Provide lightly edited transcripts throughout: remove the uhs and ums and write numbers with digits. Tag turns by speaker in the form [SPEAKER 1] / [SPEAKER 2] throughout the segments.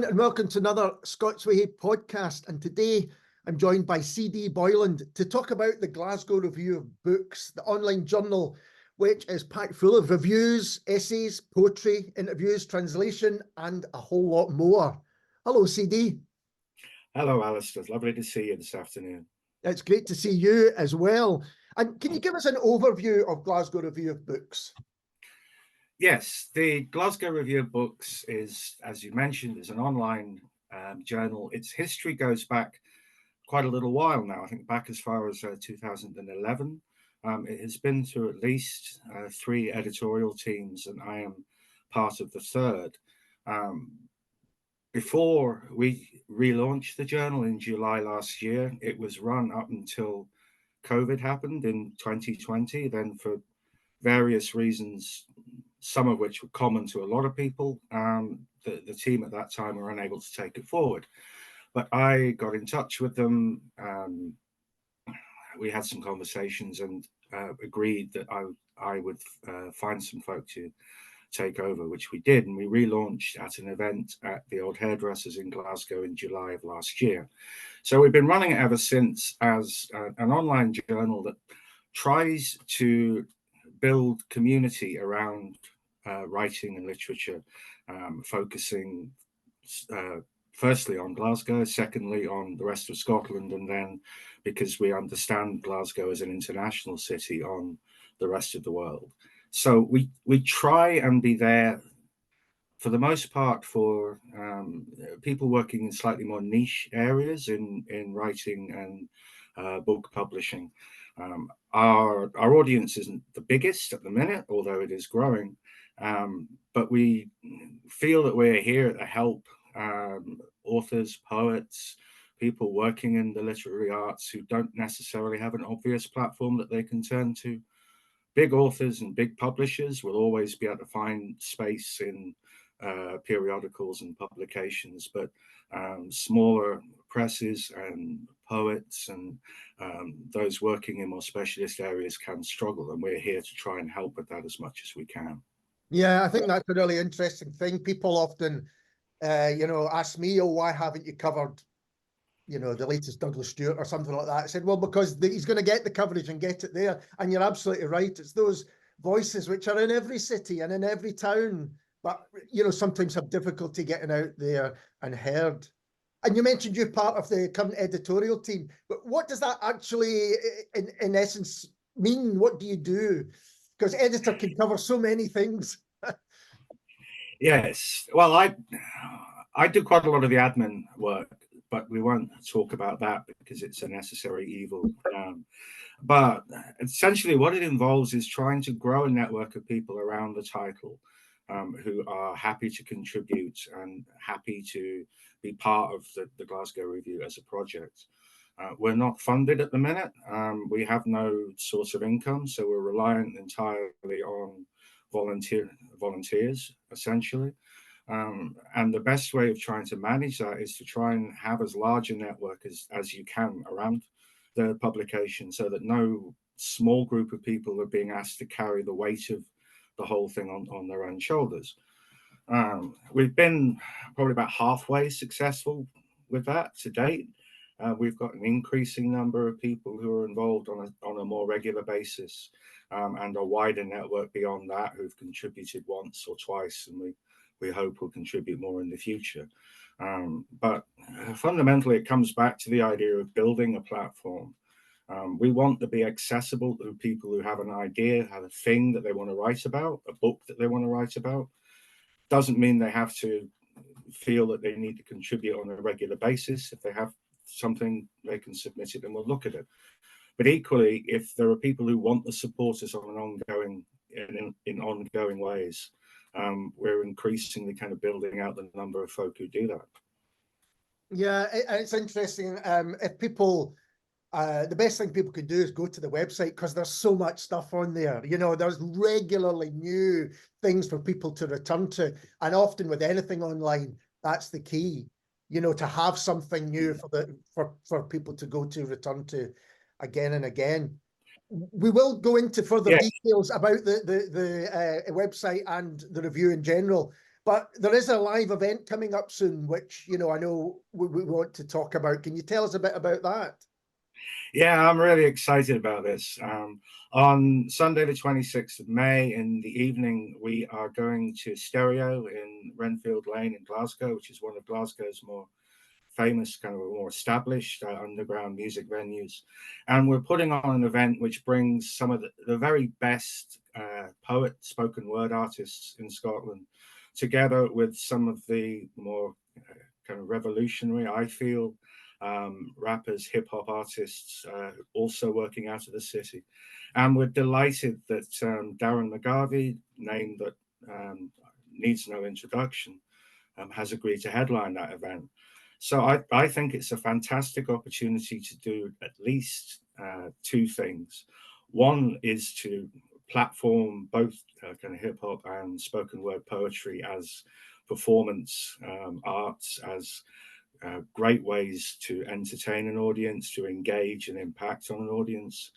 [SPEAKER 1] and welcome to another Scots Whay Hae podcast. And today I'm joined by CD Boyland to talk about the Glasgow Review of Books, the online journal, which is packed full of reviews, essays, poetry, interviews, translation, and a whole lot more. Hello, CD.
[SPEAKER 2] Hello, Alistair. It's lovely to see you this afternoon.
[SPEAKER 1] It's great to see you as well. And can you give us an overview of Glasgow Review of Books?
[SPEAKER 2] Yes, the Glasgow Review of Books is, as you mentioned, is an online journal. Its history goes back quite a little while now, I think back as far as 2011. It has been through at least 3 editorial teams, and I am part of the third. Before we relaunched the journal in July last year, it was run up until COVID happened in 2020. Then for various reasons, some of which were common to a lot of people, the team at that time were unable to take it forward. But I got in touch with them. We had some conversations and agreed that I would find some folk to take over, which we did. And we relaunched at an event at the Old Hairdressers in Glasgow in July of last year. So we've been running it ever since as an online journal that tries to build community around writing and literature, focusing firstly on Glasgow, secondly on the rest of Scotland, and then, because we understand Glasgow as an international city, on the rest of the world. So we try and be there for the most part for people working in slightly more niche areas in writing and book publishing. Our audience isn't the biggest at the minute, although it is growing, but we feel that we're here to help authors, poets, people working in the literary arts who don't necessarily have an obvious platform that they can turn to. Big authors and big publishers will always be able to find space in periodicals and publications, but smaller presses and poets and those working in more specialist areas can struggle, and we're here to try and help with that as much as we can.
[SPEAKER 1] Yeah, I think that's a really interesting thing. People often, ask me, oh, why haven't you covered, the latest Douglas Stewart or something like that? I said, well, because he's going to get the coverage and get it there. And you're absolutely right. It's those voices which are in every city and in every town, but, sometimes have difficulty getting out there and heard. And you mentioned you're part of the current editorial team, but what does that actually, in essence, mean? What do you do? Because editor can cover so many things.
[SPEAKER 2] Yes, well, I do quite a lot of the admin work, but we won't talk about that because it's a necessary evil. But essentially what it involves is trying to grow a network of people around the title who are happy to contribute and happy to be part of the Glasgow Review as a project. We're not funded at the minute. We have no source of income, so we're reliant entirely on volunteers, essentially. And the best way of trying to manage that is to try and have as large a network as you can around the publication, so that no small group of people are being asked to carry the weight of the whole thing on their own shoulders. We've been probably about halfway successful with that to date. We've got an increasing number of people who are involved on a more regular basis, and a wider network beyond that who've contributed once or twice, and we hope will contribute more in the future. But fundamentally, it comes back to the idea of building a platform. We want to be accessible to people who have an idea, have a thing that they want to write about, a book that they want to write about. Doesn't mean they have to feel that they need to contribute on a regular basis. If they have something, they can submit it and we'll look at it. But equally, if there are people who want to support us on an ongoing ways, we're increasingly kind of building out the number of folk who do that.
[SPEAKER 1] Yeah, it's interesting. If people, the best thing people could do is go to the website, because there's so much stuff on there. There's regularly new things for people to return to. And often with anything online, that's the key, to have something new for people to go to, return to again and again. We will go into further details about the website and the review in general. But there is a live event coming up soon, which, you know, I know we want to talk about. Can you tell us a bit about that?
[SPEAKER 2] Yeah, I'm really excited about this. On Sunday, the 26th of May in the evening, we are going to Stereo in Renfield Lane in Glasgow, which is one of Glasgow's more famous, kind of more established underground music venues. And we're putting on an event which brings some of the very best spoken word artists in Scotland together with some of the more kind of revolutionary, I feel, rappers, hip hop artists, also working out of the city. And we're delighted that Darren McGarvey, name that needs no introduction, has agreed to headline that event. So I think it's a fantastic opportunity to do at least two things. One is to platform both kind of hip hop and spoken word poetry as performance arts, as great ways to entertain an audience, to engage and impact on an audience.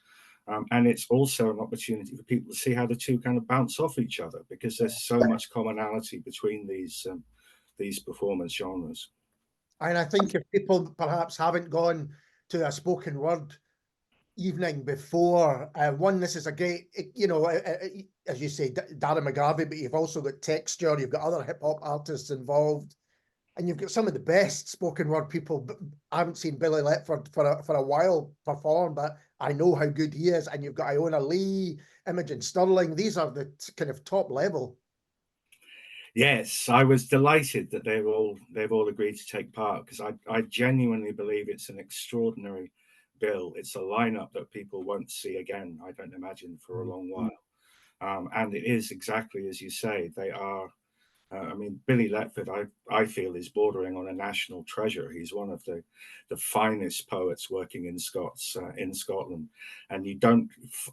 [SPEAKER 2] And it's also an opportunity for people to see how the two kind of bounce off each other, because there's so much commonality between these performance genres.
[SPEAKER 1] And I think if people perhaps haven't gone to a spoken word evening before, one, this is a great, you know, as you say, Darren McGarvey, but you've also got Texture, you've got other hip hop artists involved, and you've got some of the best spoken word people. I haven't seen Billy Letford for a while perform, but I know how good he is. And you've got Iona Lee, Imogen Stirling. These are the kind of top level.
[SPEAKER 2] Yes, I was delighted that they've all agreed to take part, because I genuinely believe it's an extraordinary bill. It's a lineup that people won't see again, I don't imagine, for a long while. And it is exactly as you say. They are. I mean, Billy Letford, I feel, is bordering on a national treasure. He's one of the finest poets working in Scotland, and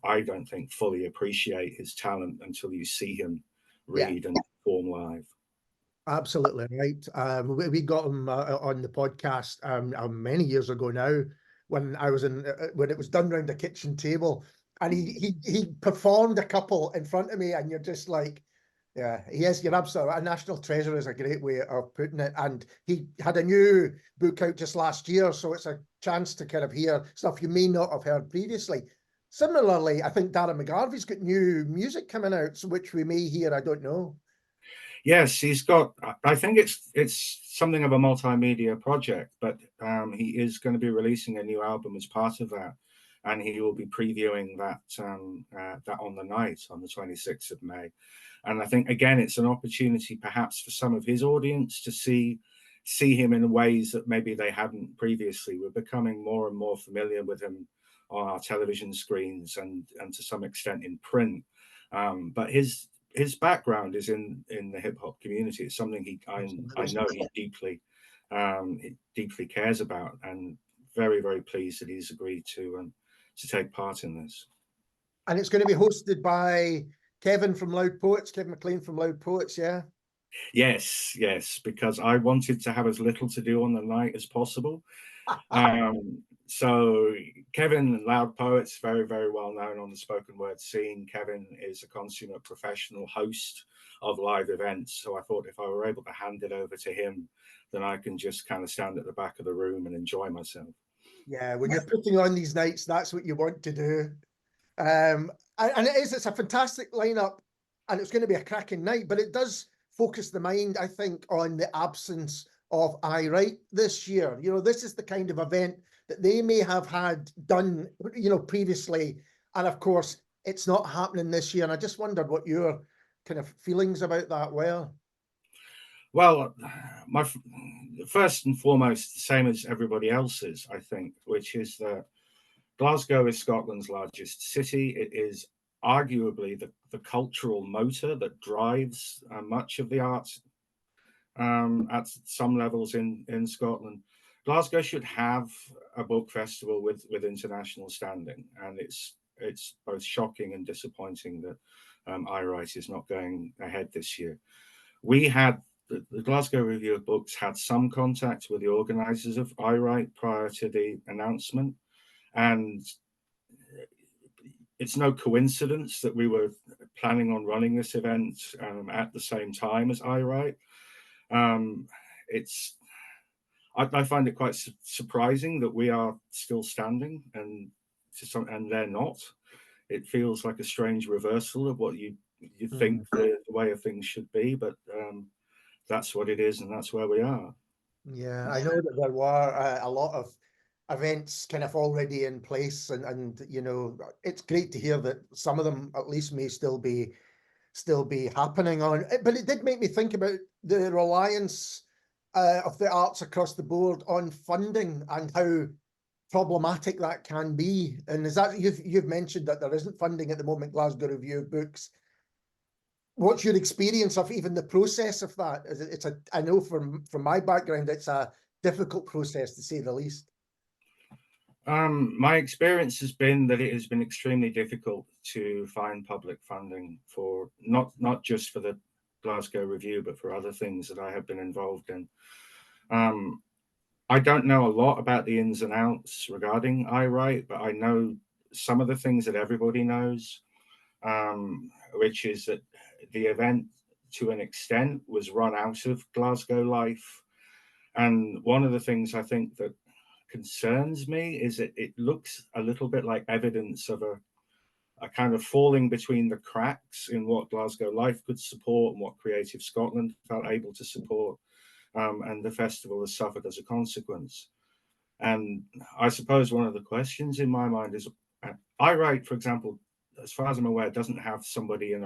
[SPEAKER 2] I don't think, fully appreciate his talent until you see him read and perform live.
[SPEAKER 1] Absolutely right. We got him on the podcast many years ago now, when I was when it was done round a kitchen table, and he performed a couple in front of me, and you're just like, yeah, he is. You're absolutely right. A national treasure is a great way of putting it. And he had a new book out just last year, so it's a chance to kind of hear stuff you may not have heard previously. Similarly, I think Darren McGarvey's got new music coming out, which we may hear. I don't know.
[SPEAKER 2] Yes, he's got. I think it's something of a multimedia project, but he is going to be releasing a new album as part of that, and he will be previewing that that on the night on the 26th of May. And I think, again, it's an opportunity perhaps for some of his audience to see him in ways that maybe they hadn't previously. We're becoming more and more familiar with him on our television screens and to some extent in print. But his background is in the hip hop community. It's something I know he deeply cares about, and very, very pleased that he's agreed to take part in this.
[SPEAKER 1] And it's going to be hosted by Kevin from Loud Poets, Kevin Mclean from Loud Poets, yeah?
[SPEAKER 2] Yes, because I wanted to have as little to do on the night as possible. So Kevin, Loud Poets, very, very well known on the spoken word scene. Kevin is a consummate professional host of live events. So I thought if I were able to hand it over to him, then I can just kind of stand at the back of the room and enjoy myself.
[SPEAKER 1] Yeah, when you're putting on these nights, that's what you want to do. And it's a fantastic lineup, and it's going to be a cracking night, but it does focus the mind, I think, on the absence of I Write this year. You know, this is the kind of event that they may have had done, you know, previously. And of course, it's not happening this year. And I just wondered what your kind of feelings about that were.
[SPEAKER 2] Well, first and foremost, the same as everybody else's, I think, which is that Glasgow is Scotland's largest city. It is arguably the cultural motor that drives much of the arts at some levels in Scotland. Glasgow should have a book festival with international standing, and it's both shocking and disappointing that I Write is not going ahead this year. We had the Glasgow Review of Books had some contact with the organisers of I Write prior to the announcement, and it's no coincidence that we were planning on running this event at the same time as I Write. It's I find it quite surprising that we are still standing, and they're not. It feels like a strange reversal of what you think the way of things should be, but that's what it is, and that's where we are.
[SPEAKER 1] Yeah, I know that there were a lot of events kind of already in place, and you know, it's great to hear that some of them at least may still be happening on. But it did make me think about the reliance of the arts across the board on funding and how problematic that can be. And is that you've mentioned that there isn't funding at the moment, Glasgow Review of Books. What's your experience of even the process of that? It's a, I know from my background, it's a difficult process to say the least.
[SPEAKER 2] My experience has been that it has been extremely difficult to find public funding for not just for the Glasgow Review, but for other things that I have been involved in. I don't know a lot about the ins and outs regarding iWrite, but I know some of the things that everybody knows, which is that the event, to an extent, was run out of Glasgow Life. And one of the things I think that concerns me is that it looks a little bit like evidence of a kind of falling between the cracks in what Glasgow Life could support and what Creative Scotland felt able to support. And the festival has suffered as a consequence. And I suppose one of the questions in my mind is, iWrite, for example, as far as I'm aware, doesn't have somebody in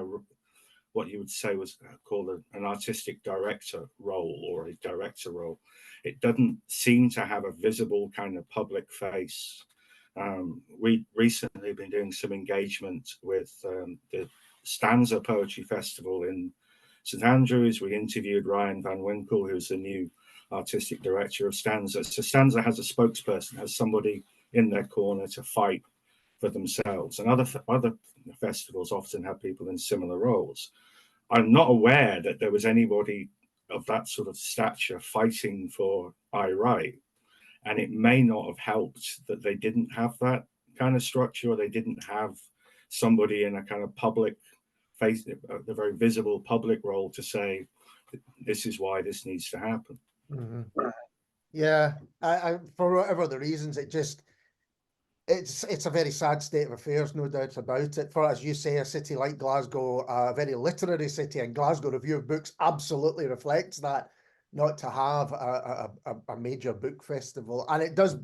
[SPEAKER 2] what you would say was called an artistic director role or a director role. It doesn't seem to have a visible kind of public face. We recently been doing some engagement with the Stanza Poetry Festival in St Andrews. We interviewed Ryan Van Winkle, who's the new artistic director of Stanza. So Stanza has a spokesperson, has somebody in their corner to fight for themselves. And other festivals often have people in similar roles. I'm not aware that there was anybody of that sort of stature fighting for iWrite. And it may not have helped that they didn't have that kind of structure, or they didn't have somebody in a kind of public face, a very visible public role to say, this is why this needs to happen.
[SPEAKER 1] Yeah, I for whatever the reasons, it's a very sad state of affairs, no doubt about it. For, as you say, a city like Glasgow, a very literary city, and Glasgow Review of Books absolutely reflects that, not to have a major book festival. And it does,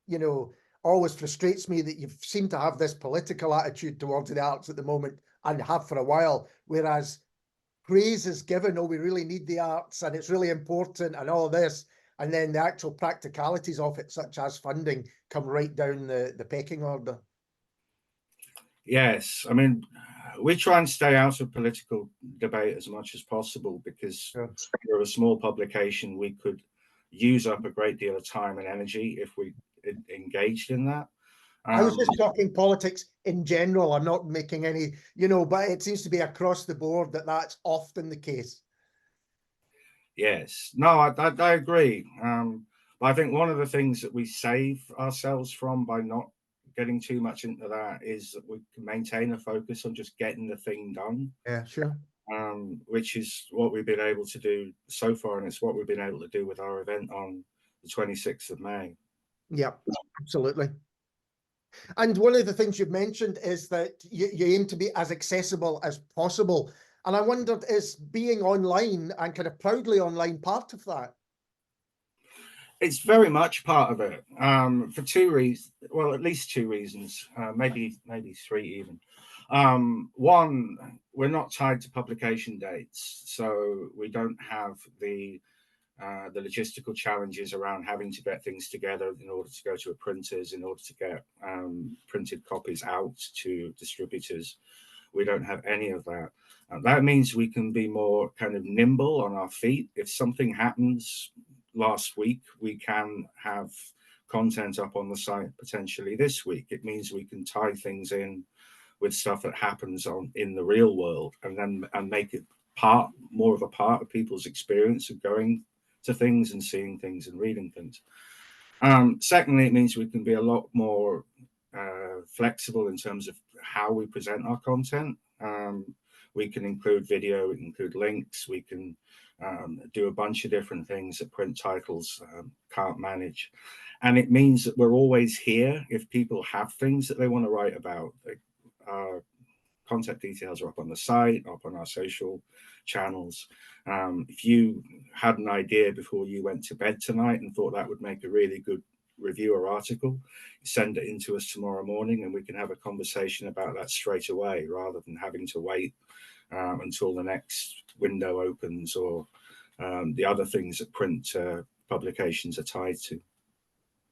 [SPEAKER 1] you know, always frustrates me that you seem to have this political attitude towards the arts at the moment, and have for a while, whereas praise is given, oh, we really need the arts and it's really important and all this, and then the actual practicalities of it, such as funding, come right down the pecking order.
[SPEAKER 2] Yes, I mean, we try and stay out of political debate as much as possible, because we're a small publication. We could use up a great deal of time and energy if we engaged in that.
[SPEAKER 1] I was just talking politics in general. I'm not making any, you know, but it seems to be across the board that that's often the case.
[SPEAKER 2] Yes, no, I agree. But I think one of the things that we save ourselves from by not getting too much into that is that we can maintain a focus on just getting the thing done.
[SPEAKER 1] Yeah, sure.
[SPEAKER 2] Which is what we've been able to do so far, and it's what we've been able to do with our event on the 26th of May.
[SPEAKER 1] Yeah, absolutely. And one of the things you've mentioned is that you aim to be as accessible as possible. And I wondered, is being online and kind of proudly online part of that?
[SPEAKER 2] It's very much part of it, for two reasons. Well, at least two reasons, maybe three even. One, we're not tied to publication dates, so we don't have the logistical challenges around having to get things together in order to go to a printers, in order to get printed copies out to distributors. We don't have any of that. That means we can be more kind of nimble on our feet. If something happens last week, we can have content up on the site potentially this week. It means we can tie things in with stuff that happens in the real world, and make it more of a part of people's experience of going to things and seeing things and reading things. Secondly, it means we can be a lot more flexible in terms of how we present our content. We can include video, we can include links, we can do a bunch of different things that print titles can't manage. And it means that we're always here if people have things that they want to write about. Our contact details are up on the site, up on our social channels. If you had an idea before you went to bed tonight and thought that would make a really good review or article, send it in to us tomorrow morning and we can have a conversation about that straight away, rather than having to wait until the next window opens or the other things that print publications are tied to.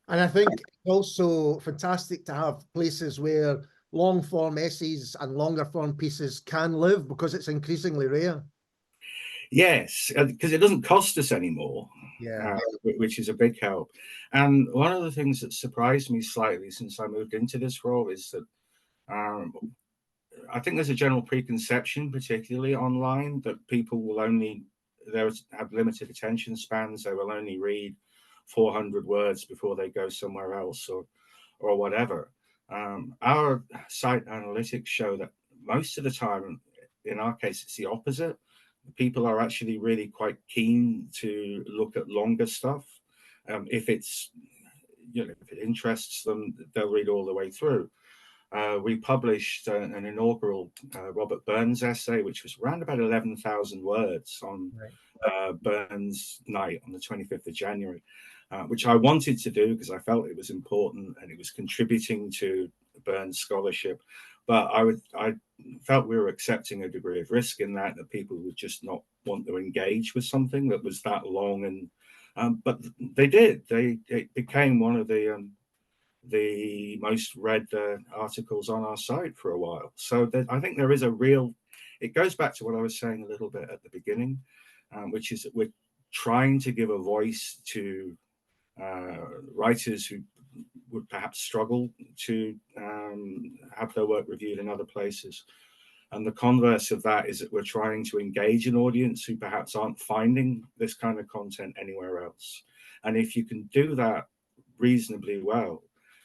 [SPEAKER 1] And I think it's also fantastic to have places where long form essays and longer form pieces can live, because it's increasingly rare.
[SPEAKER 2] Yes, because it doesn't cost us anymore, which is a big help. And one of the things that surprised me slightly since I moved into this role is that I think there's a general preconception, particularly online, that people will only have limited attention spans. They will only read 400 words before they go somewhere else or whatever. Our site analytics show that most of the time, in our case, it's the opposite. People are actually really quite keen to look at longer stuff. If it's, if it interests them, they'll read all the way through. We published an inaugural Robert Burns essay, which was around about 11,000 words on Burns Night on the 25th of January, which I wanted to do because I felt it was important and it was contributing to Burns scholarship. But I felt we were accepting a degree of risk in that people would just not want to engage with something that was that long. And but they did. It became one of the most read articles on our site for a while. So I think there is a real, it goes back to what I was saying a little bit at the beginning, which is that we're trying to give a voice to writers who would perhaps struggle to have their work reviewed in other places. And the converse of that is that we're trying to engage an audience who perhaps aren't finding this kind of content anywhere else. And if you can do that reasonably well,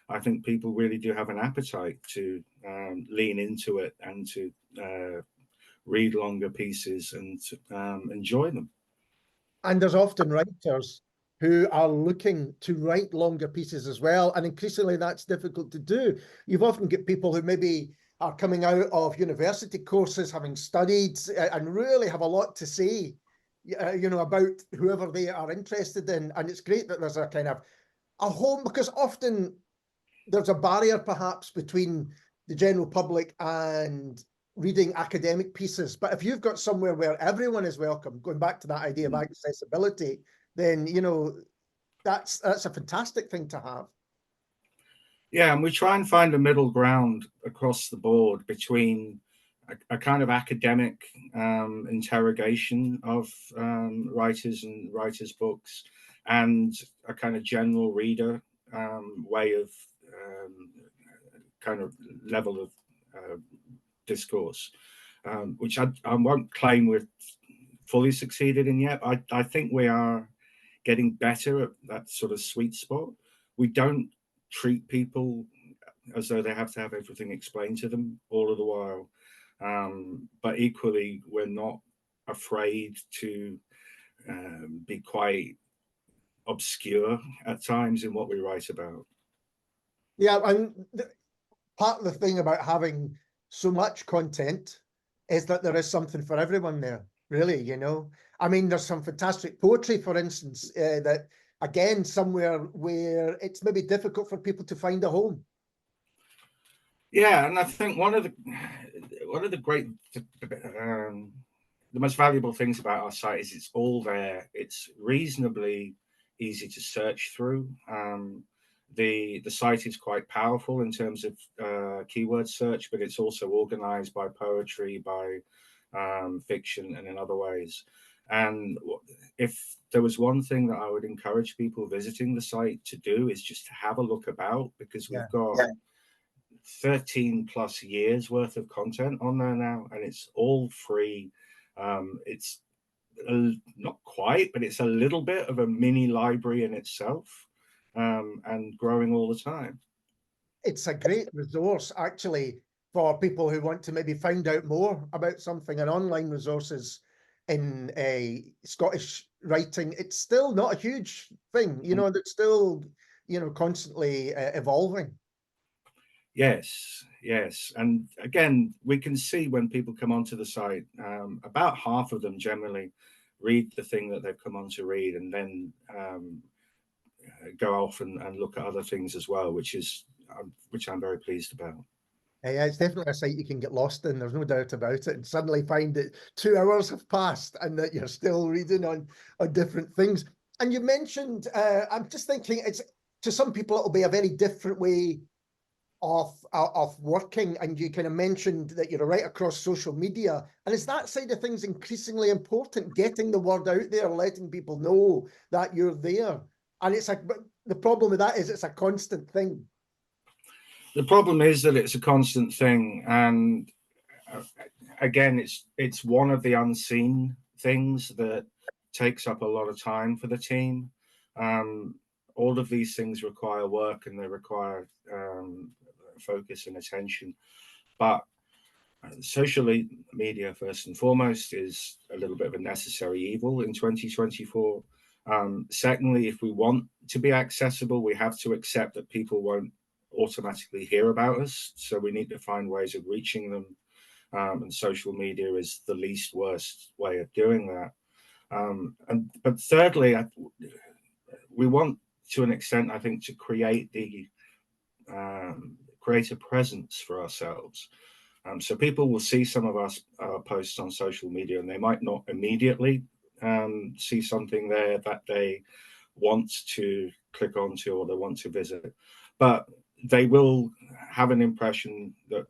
[SPEAKER 2] I think people really do have an appetite to lean into it and to read longer pieces and enjoy them.
[SPEAKER 1] And there's often writers who are looking to write longer pieces as well. And increasingly that's difficult to do. You've often got people who maybe are coming out of university courses, having studied and really have a lot to say, about whoever they are interested in. And it's great that there's a kind of a home, because often there's a barrier perhaps between the general public and reading academic pieces. But if you've got somewhere where everyone is welcome, going back to that idea of accessibility, then, that's a fantastic thing to have.
[SPEAKER 2] Yeah, and we try and find a middle ground across the board between a kind of academic interrogation of writers and writers' books and a kind of general reader way of kind of level of discourse, which I won't claim we've fully succeeded in yet. I think we are getting better at that sort of sweet spot. We don't treat people as though they have to have everything explained to them all of the while. But equally, we're not afraid to be quite obscure at times in what we write about.
[SPEAKER 1] Yeah, and part of the thing about having so much content is that there is something for everyone there, really, I mean, there's some fantastic poetry, for instance, that, again, somewhere where it's maybe difficult for people to find a home.
[SPEAKER 2] Yeah, and I think one of the great, the most valuable things about our site is it's all there. It's reasonably easy to search through. The site is quite powerful in terms of keyword search, but it's also organized by poetry, by fiction, and in other ways. And if there was one thing that I would encourage people visiting the site to do is just to have a look about, because we've got 13 plus years worth of content on there now, and it's all free. It's not quite, but it's a little bit of a mini library in itself, and growing all the time.
[SPEAKER 1] It's a great resource, actually, for people who want to maybe find out more about something, and online resources in Scottish writing, it's still not a huge thing, you know, that's still, you know, constantly evolving.
[SPEAKER 2] Yes, yes. And again, we can see when people come onto the site, about half of them generally read the thing that they've come on to read, and then go off and look at other things as well, which I'm very pleased about.
[SPEAKER 1] Yeah, it's definitely a site you can get lost in. There's no doubt about it, and suddenly find that 2 hours have passed and that you're still reading on different things. And you mentioned, I'm just thinking, it's to some people it'll be a very different way of working, and you kind of mentioned that you're right across social media. And is that side of things increasingly important, getting the word out there, letting people know that you're there? And it's like, but the problem with that is it's a constant thing.
[SPEAKER 2] The problem is that it's a constant thing, and again, it's one of the unseen things that takes up a lot of time for the team. All of these things require work, and they require focus and attention. But social media, first and foremost, is a little bit of a necessary evil in 2024. Secondly, if we want to be accessible, we have to accept that people won't automatically hear about us. So we need to find ways of reaching them. And social media is the least worst way of doing that. But thirdly, we want, to an extent, I think, to create a presence for ourselves. So people will see some of our posts on social media, and they might not immediately see something there that they want to click onto or they want to visit, but they will have an impression that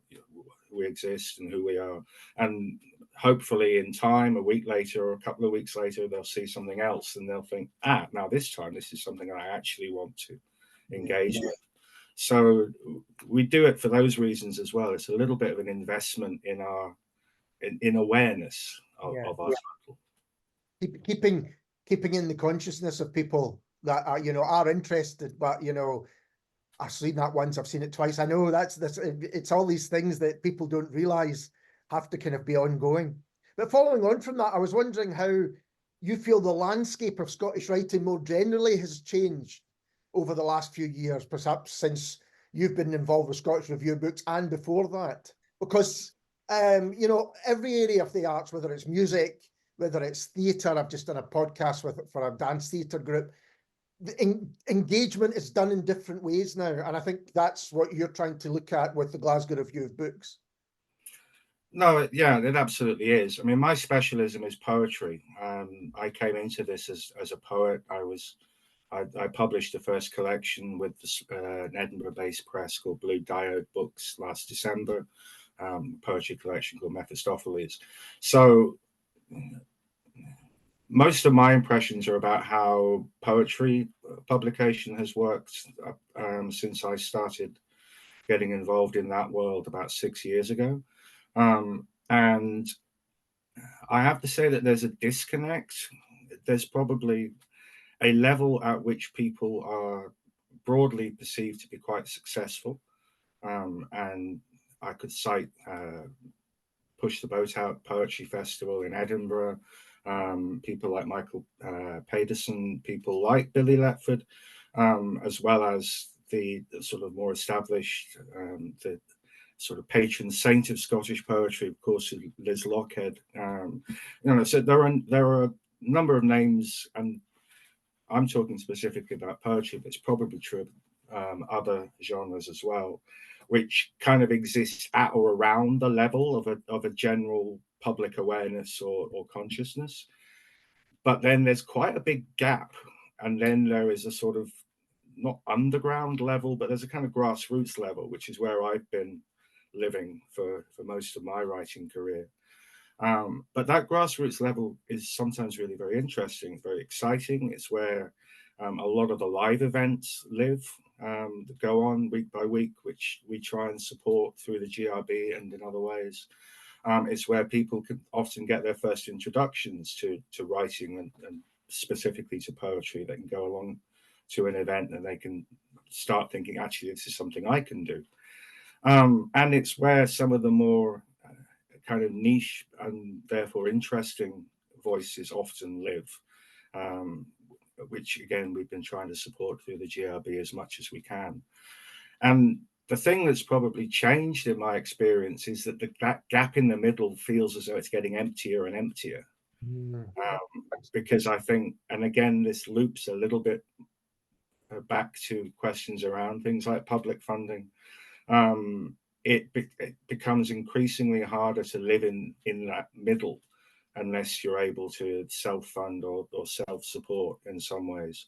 [SPEAKER 2] we exist and who we are. And hopefully in time, a week later or a couple of weeks later, they'll see something else and they'll think, now this time, this is something I actually want to engage with. So we do it for those reasons as well. It's a little bit of an investment in our in awareness of our title.
[SPEAKER 1] Keeping in the consciousness of people that are, you know, are interested, but, you know, I've seen that once, I've seen it twice. I know it's all these things that people don't realize have to kind of be ongoing. But following on from that, I was wondering how you feel the landscape of Scottish writing more generally has changed over the last few years, perhaps since you've been involved with Scots Review of Books and before that. Because, you know, every area of the arts, whether it's music, whether it's theatre, I've just done a podcast for a dance theatre group, the engagement is done in different ways now. And I think that's what you're trying to look at with the Glasgow Review of Books.
[SPEAKER 2] No, yeah, it absolutely is. I mean, my specialism is poetry. I came into this as a poet. I published the first collection with an Edinburgh-based press called Blue Diode Books last December, poetry collection called Mephistopheles. So most of my impressions are about how poetry publication has worked since I started getting involved in that world about 6 years ago. And I have to say that there's a disconnect. There's probably a level at which people are broadly perceived to be quite successful. And I could cite Push the Boat Out Poetry Festival in Edinburgh, people like Michael Pedersen, people like Billy Letford, as well as the sort of more established, the sort of patron saint of Scottish poetry, of course, Liz Lockhead. You know, so there are a number of names, and I'm talking specifically about poetry, but it's probably true of other genres as well, which kind of exists at or around the level of a general public awareness or consciousness. But then there's quite a big gap. And then there is a sort of not underground level, but there's a kind of grassroots level, which is where I've been living for most of my writing career. But that grassroots level is sometimes really very interesting, very exciting. It's where a lot of the live events live, that go on week by week, which we try and support through the GRB and in other ways. It's where people can often get their first introductions to writing and specifically to poetry. They can go along to an event and they can start thinking, actually, this is something I can do. And it's where some of the more kind of niche and therefore interesting voices often live, which again we've been trying to support through the GRB as much as we can. And the thing that's probably changed in my experience is that that gap in the middle feels as though it's getting emptier and emptier. Because I think, and again, this loops a little bit back to questions around things like public funding. It becomes increasingly harder to live in that middle unless you're able to self-fund or self-support in some ways.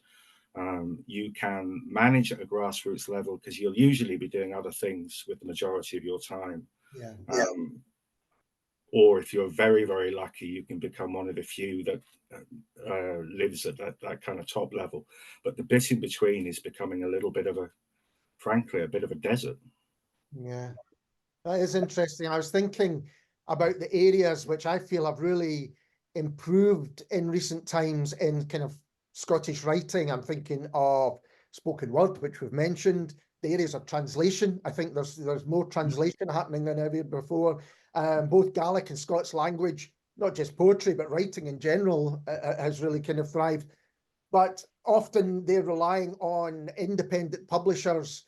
[SPEAKER 2] You can manage at a grassroots level because you'll usually be doing other things with the majority of your time. Or if you're very, very lucky, you can become one of the few that lives at that kind of top level. But the bit in between is becoming a little bit of frankly, a bit of a desert.
[SPEAKER 1] Yeah, that is interesting. I was thinking about the areas which I feel have really improved in recent times in kind of Scottish writing. I'm thinking of spoken word, which we've mentioned, the areas of translation. I think there's more translation happening than ever before. Both Gaelic and Scots language, not just poetry, but writing in general, has really kind of thrived. But often they're relying on independent publishers,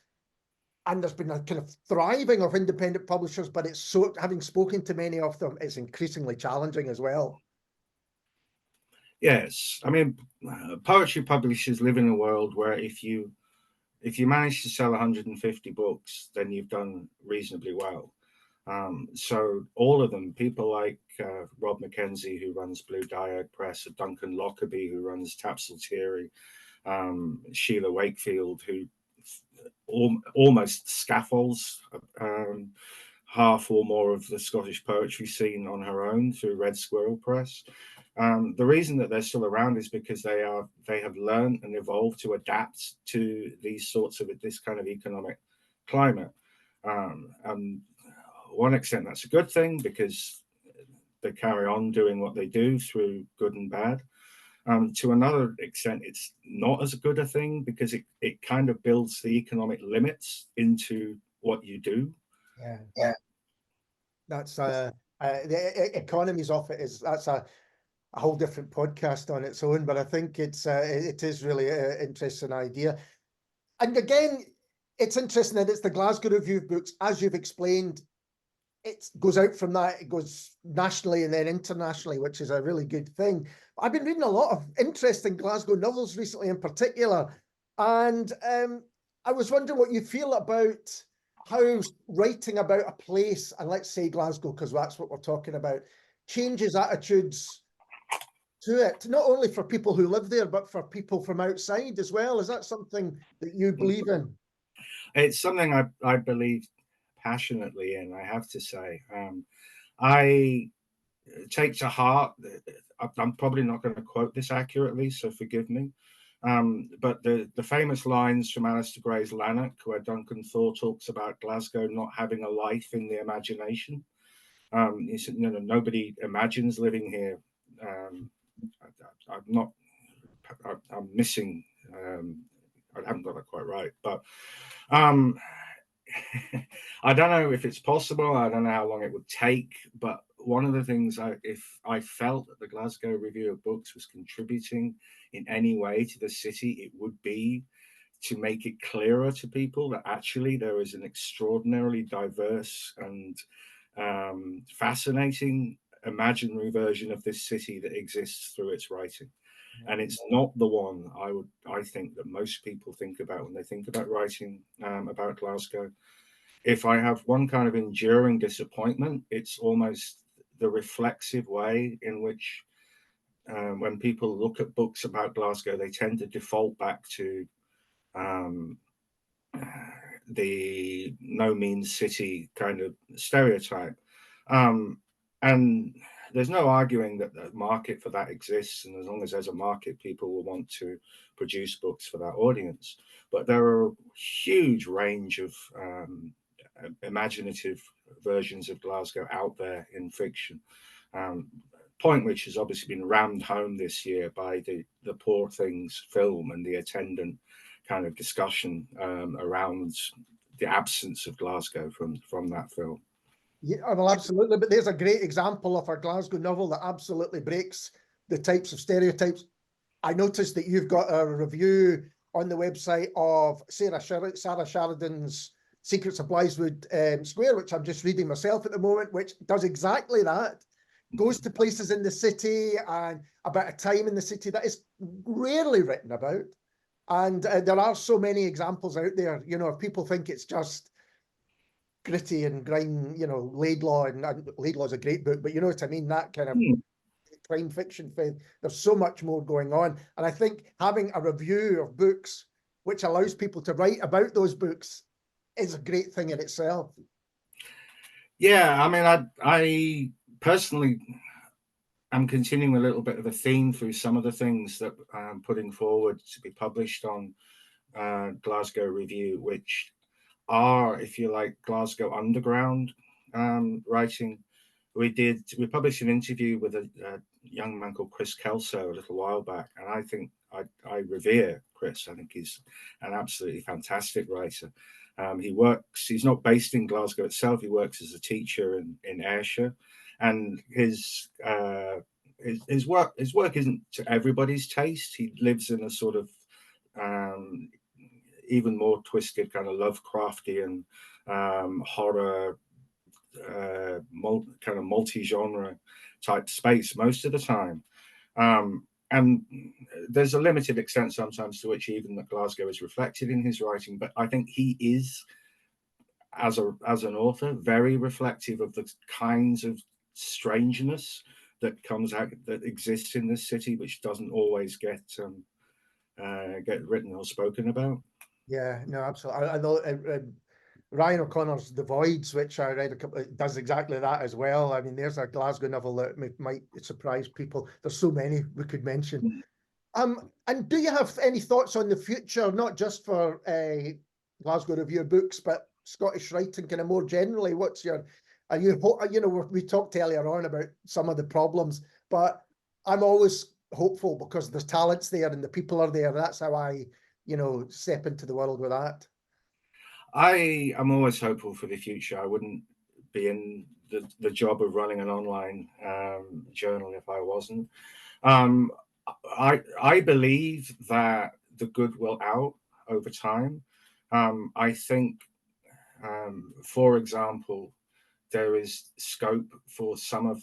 [SPEAKER 1] and there's been a kind of thriving of independent publishers, but it's so, having spoken to many of them, it's increasingly challenging as well.
[SPEAKER 2] Yes, I mean, poetry publishers live in a world where if you manage to sell 150 books, then you've done reasonably well. So all of them, people like Rob Mackenzie, who runs Blue Diag Press, Duncan Lockerbie, who runs Tapsell Thierry, Sheila Wakefield, who almost scaffolds half or more of the Scottish poetry scene on her own through Red Squirrel Press. The reason that they're still around is because they have learned and evolved to adapt to this kind of economic climate. And one extent that's a good thing because they carry on doing what they do through good and bad. To another extent, it's not as good a thing because it kind of builds the economic limits into what you do.
[SPEAKER 1] Yeah. That's the economies of it that's a whole different podcast on its own, but I think it is really an interesting idea. And again, it's interesting that it's the Glasgow Review of Books, as you've explained. It goes out from that, it goes nationally and then internationally, which is a really good thing. I've been reading a lot of interesting Glasgow novels recently in particular, and I was wondering what you feel about how writing about a place, and let's say Glasgow, because that's what we're talking about, changes attitudes to it, not only for people who live there, but for people from outside as well. Is that something that you believe in?
[SPEAKER 2] It's something I believe passionately in, I have to say. I take to heart, I'm probably not going to quote this accurately, so forgive me, but the famous lines from Alistair Gray's Lanark, where Duncan Thor talks about Glasgow not having a life in the imagination. He said, nobody imagines living here. I'm missing, I haven't got that quite right, but I don't know if it's possible. I don't know how long it would take, but one of the things if I felt that the Glasgow Review of Books was contributing in any way to the city, it would be to make it clearer to people that actually there is an extraordinarily diverse and fascinating imaginary version of this city that exists through its writing. And it's not the one I think that most people think about when they think about writing about Glasgow. If I have one kind of enduring disappointment, it's almost the reflexive way in which when people look at books about Glasgow, they tend to default back to the no means city kind of stereotype. And there's no arguing that the market for that exists, and as long as there's a market, people will want to produce books for that audience. But there are a huge range of imaginative versions of Glasgow out there in fiction. Point which has obviously been rammed home this year by the Poor Things film and the attendant kind of discussion around the absence of Glasgow from that film.
[SPEAKER 1] Yeah, well, absolutely. But there's a great example of a Glasgow novel that absolutely breaks the types of stereotypes. I noticed that you've got a review on the website of Sarah Sheridan's Secrets of Blytheswood Square, which I'm just reading myself at the moment, which does exactly that. Goes to places in the city and about a time in the city that is rarely written about. And there are so many examples out there, you know, if people think it's just gritty and grime, you know, Laidlaw, and Laidlaw's a great book, but you know what I mean, that kind of crime fiction thing. There's so much more going on. And I think having a review of books which allows people to write about those books is a great thing in itself.
[SPEAKER 2] Yeah, I mean, I personally am continuing a little bit of a theme through some of the things that I'm putting forward to be published on Glasgow Review, which are, if you like, Glasgow underground writing. We published an interview with a young man called Chris Kelso a little while back, and I think I revere Chris. I think he's an absolutely fantastic writer. He's not based in Glasgow itself. He works as a teacher in Ayrshire, and his work isn't to everybody's taste. He lives in a sort of even more twisted kind of Lovecraftian horror kind of multi-genre type space most of the time. And there's a limited extent sometimes to which even that Glasgow is reflected in his writing, but I think he is, as an author, very reflective of the kinds of strangeness that comes out, that exists in this city, which doesn't always get written or spoken about.
[SPEAKER 1] Yeah, no, absolutely. I know Ryan O'Connor's The Voids, which I read does exactly that as well. I mean, there's a Glasgow novel that might surprise people. There's so many we could mention. And do you have any thoughts on the future, not just for Glasgow Review of Books, but Scottish writing kind of more generally? We talked earlier on about some of the problems, but I'm always hopeful because there's talents there and the people are there. That's how I, step into the world with that.
[SPEAKER 2] I am always hopeful for the future. I wouldn't be in the job of running an online journal if I wasn't. I believe that the good will out over time. I think, for example, there is scope for some of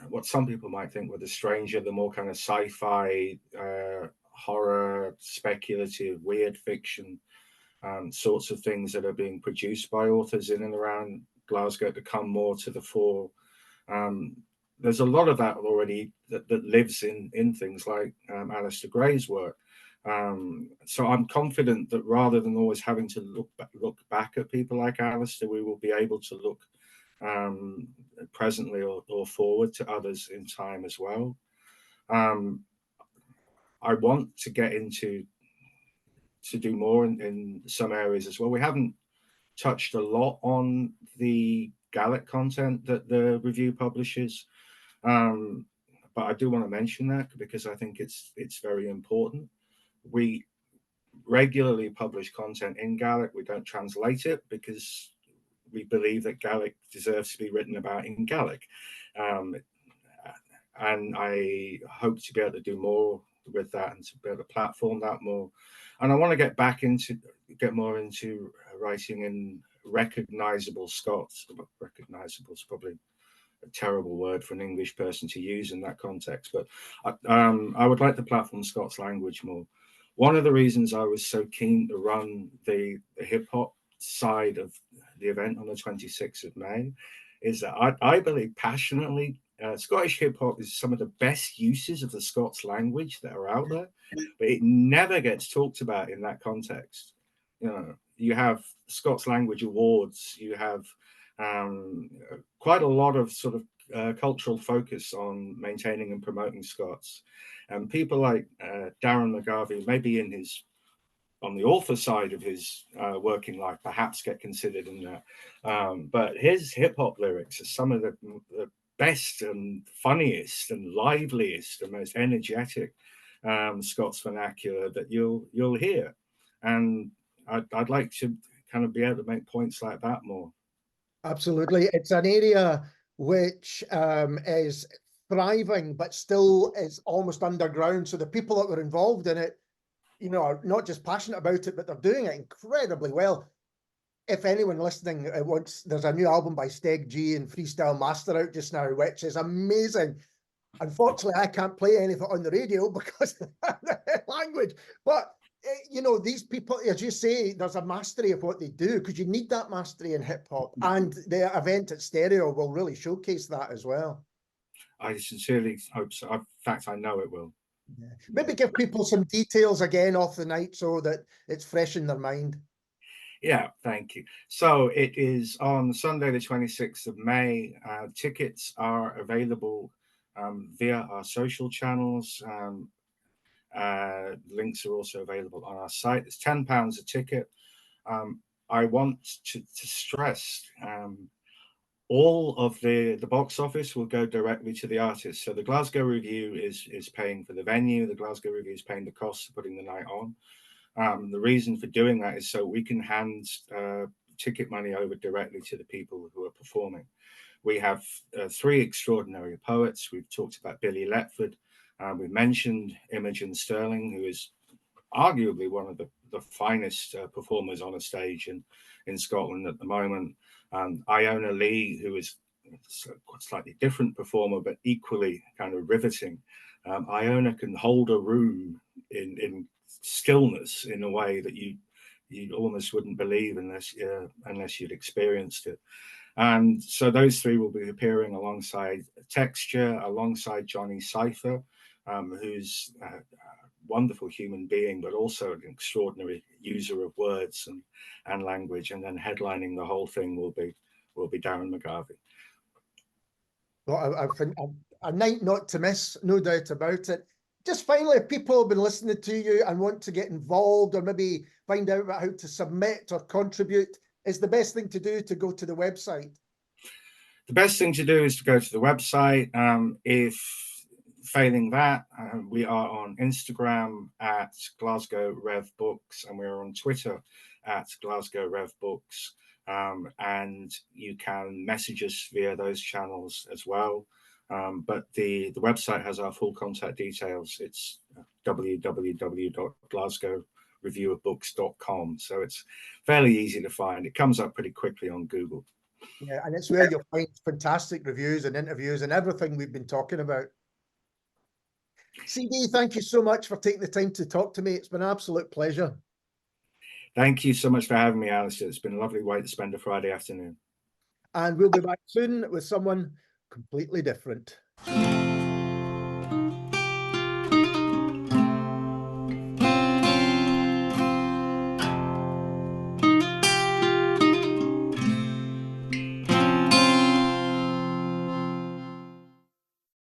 [SPEAKER 2] what some people might think were the stranger, the more kind of sci-fi, horror, speculative, weird fiction sorts of things that are being produced by authors in and around Glasgow to come more to the fore. There's a lot of that already that lives in things like Alistair Gray's work. So I'm confident that rather than always having to look back at people like Alistair, we will be able to look presently or forward to others in time as well. I want to get to do more in some areas as well. We haven't touched a lot on the Gaelic content that the review publishes, but I do want to mention that because I think it's very important. We regularly publish content in Gaelic. We don't translate it because we believe that Gaelic deserves to be written about in Gaelic. And I hope to be able to do more with that and to be able to platform that more. And I want to get more into writing in recognizable Scots. Recognizable is probably a terrible word for an English person to use in that context, but I would like to platform Scots language more. One of the reasons I was so keen to run the hip hop side of the event on the 26th of May is that I believe passionately Scottish hip hop is some of the best uses of the Scots language that are out there, but it never gets talked about in that context. You have Scots Language Awards, you have quite a lot of sort of cultural focus on maintaining and promoting Scots, and people like Darren McGarvey, maybe on the author side of his working life, perhaps get considered in that. But his hip hop lyrics are some of the best and funniest and liveliest and most energetic Scots vernacular that you'll hear. And I'd like to kind of be able to make points like that more.
[SPEAKER 1] Absolutely. It's an area which is thriving, but still is almost underground. So the people that were involved in it, you know, are not just passionate about it, but they're doing it incredibly well. If anyone listening wants, there's a new album by Steg G and Freestyle Master out just now, which is amazing. Unfortunately, I can't play any of it on the radio because of the language. But, you know, these people, as you say, there's a mastery of what they do, because you need that mastery in hip hop. And the event at Stereo will really showcase that as well.
[SPEAKER 2] I sincerely hope so. In fact, I know it will.
[SPEAKER 1] Yeah. Maybe give people some details again off the night so that it's fresh in their mind.
[SPEAKER 2] Yeah, thank you. So it is on Sunday, the 26th of May. Tickets are available via our social channels. Links are also available on our site. It's £10 a ticket. I want to stress all of the box office will go directly to the artist. So the Glasgow Review is paying for the venue. The Glasgow Review is paying the cost of putting the night on. The reason for doing that is so we can hand ticket money over directly to the people who are performing. We have 3 extraordinary poets. We've talked about Billy Letford. We mentioned Imogen Stirling, who is arguably one of the finest performers on a stage in Scotland at the moment. Iona Lee, who is a slightly different performer, but equally kind of riveting. Iona can hold a room in stillness in a way that you almost wouldn't believe unless you'd experienced it. And so those 3 will be appearing alongside Texture, alongside Johnny Cypher, who's a wonderful human being, but also an extraordinary user of words and language. And then headlining the whole thing will be Darren McGarvey.
[SPEAKER 1] Well, I think a night not to miss, no doubt about it. Just finally, if people have been listening to you and want to get involved or maybe find out about how to submit or contribute, is the best thing to do to go to the website?
[SPEAKER 2] The best thing to do is to go to the website. If failing that, we are on Instagram at Glasgow Rev Books, and we're on Twitter at Glasgow Rev Books. And you can message us via those channels as well. But the website has our full contact details. It's www.glasgowreviewofbooks.com. So it's fairly easy to find. It comes up pretty quickly on Google.
[SPEAKER 1] Yeah, and it's where you'll find fantastic reviews and interviews and everything we've been talking about. CD, thank you so much for taking the time to talk to me. It's been an absolute pleasure.
[SPEAKER 2] Thank you so much for having me, Alistair. It's been a lovely way to spend a Friday afternoon.
[SPEAKER 1] And we'll be back soon with someone completely different.